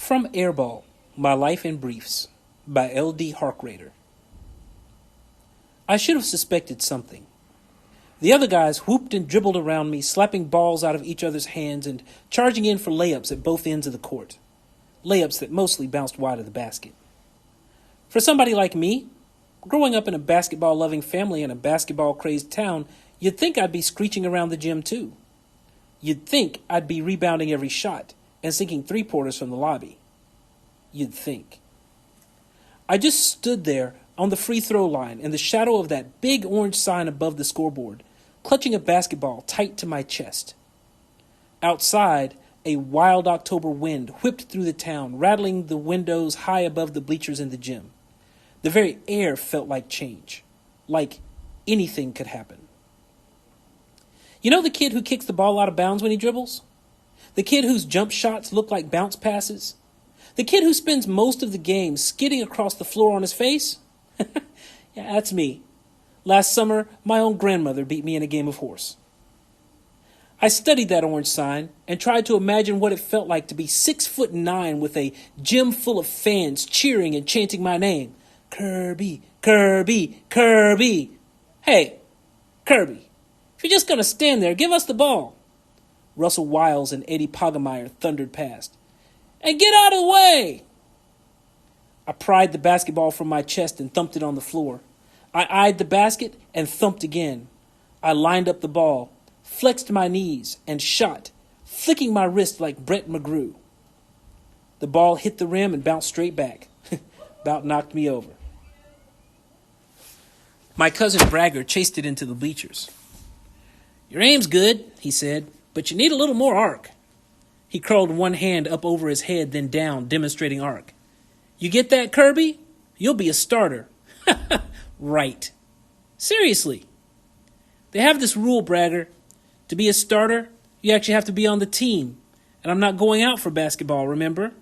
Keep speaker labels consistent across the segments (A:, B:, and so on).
A: From Airball, My Life in Briefs, by L.D. Harkrader. I should have suspected something. The other guys whooped and dribbled around me, slapping balls out of each other's hands and charging in for layups at both ends of the court. Layups that mostly bounced wide of the basket. For somebody like me, growing up in a basketball-loving family in a basketball-crazed town, you'd think I'd be screeching around the gym too. You'd think I'd be rebounding every shot and sinking three-pointers from the lobby. You'd think. I just stood there on the free throw line in the shadow of that big orange sign above the scoreboard, clutching a basketball tight to my chest. Outside, a wild October wind whipped through the town, rattling the windows high above the bleachers in the gym. The very air felt like change, like anything could happen. You know the kid who kicks the ball out of bounds when he dribbles? The kid whose jump shots look like bounce passes? The kid who spends most of the game skidding across the floor on his face? Yeah, that's me. Last summer, my own grandmother beat me in a game of horse. I studied that orange sign and tried to imagine what it felt like to be 6'9" with a gym full of fans cheering and chanting my name. Kirby, Kirby, Kirby. Hey, Kirby, if you're just going to stand there, give us the ball. Russell Wiles and Eddie Poggemeyer thundered past. And get out of the way! I pried the basketball from my chest and thumped it on the floor. I eyed the basket and thumped again. I lined up the ball, flexed my knees, and shot, flicking my wrist like Brett McGrew. The ball hit the rim and bounced straight back. About knocked me over. My cousin Bragger chased it into the bleachers. Your aim's good, he said, but you need a little more arc. He curled one hand up over his head, then down, demonstrating arc. You get that, Kirby? You'll be a starter. Right. Seriously. They have this rule, Bragger. To be a starter, you actually have to be on the team. And I'm not going out for basketball, remember?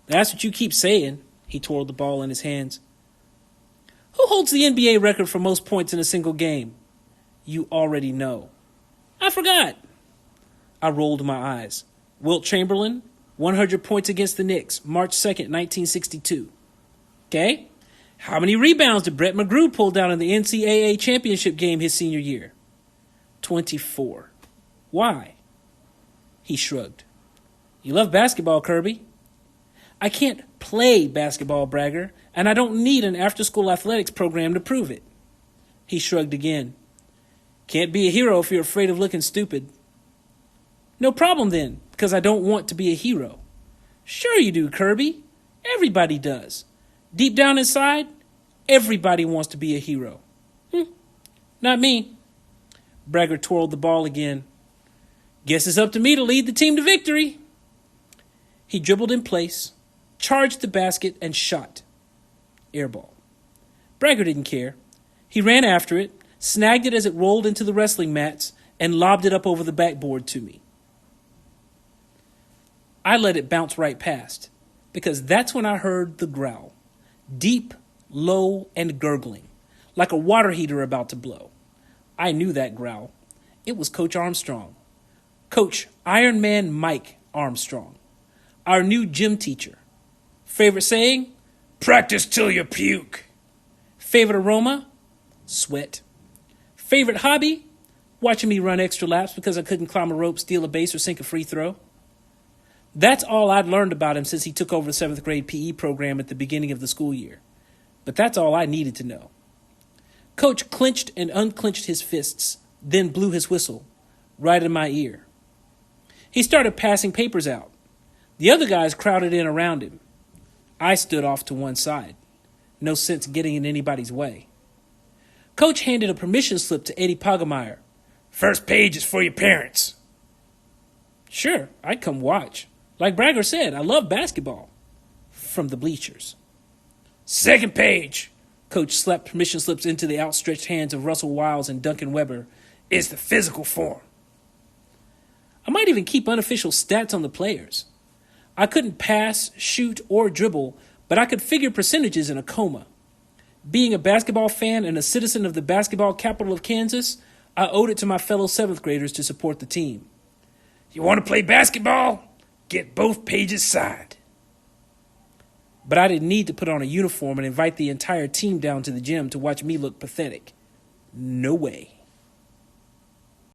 A: That's what you keep saying. He twirled the ball in his hands. Who holds the NBA record for most points in a single game? You already know. I forgot. I rolled my eyes. Wilt Chamberlain, 100 points against the Knicks, March 2nd, 1962. Okay? How many rebounds did Brett McGrew pull down in the NCAA championship game his senior year? 24. Why? He shrugged. You love basketball, Kirby. I can't play basketball, Bragger, and I don't need an after-school athletics program to prove it. He shrugged again. Can't be a hero if you're afraid of looking stupid. No problem then, because I don't want to be a hero. Sure you do, Kirby. Everybody does. Deep down inside, everybody wants to be a hero. Not me. Bragger twirled the ball again. Guess it's up to me to lead the team to victory. He dribbled in place, charged the basket, and shot. Airball. Bragger didn't care. He ran after it, snagged it as it rolled into the wrestling mats, and lobbed it up over the backboard to me. I let it bounce right past, because that's when I heard the growl. Deep, low, and gurgling, like a water heater about to blow. I knew that growl. It was Coach Armstrong. Coach Iron Man Mike Armstrong. Our new gym teacher. Favorite saying? Practice till you puke. Favorite aroma? Sweat. Favorite hobby? Watching me run extra laps because I couldn't climb a rope, steal a base, or sink a free throw. That's all I'd learned about him since he took over the 7th grade PE program at the beginning of the school year. But that's all I needed to know. Coach clenched and unclenched his fists, then blew his whistle, right in my ear. He started passing papers out. The other guys crowded in around him. I stood off to one side. No sense getting in anybody's way. Coach handed a permission slip to Eddie Poggemeyer. First page is for your parents. Sure, I'd come watch. Like Bragger said, I love basketball. From the bleachers. Second page, Coach slapped permission slips into the outstretched hands of Russell Wiles and Duncan Weber, is the physical form. I might even keep unofficial stats on the players. I couldn't pass, shoot, or dribble, but I could figure percentages in a coma. Being a basketball fan and a citizen of the basketball capital of Kansas, I owed it to my fellow 7th graders to support the team. You want to play basketball? Get both pages signed. But I didn't need to put on a uniform and invite the entire team down to the gym to watch me look pathetic. No way.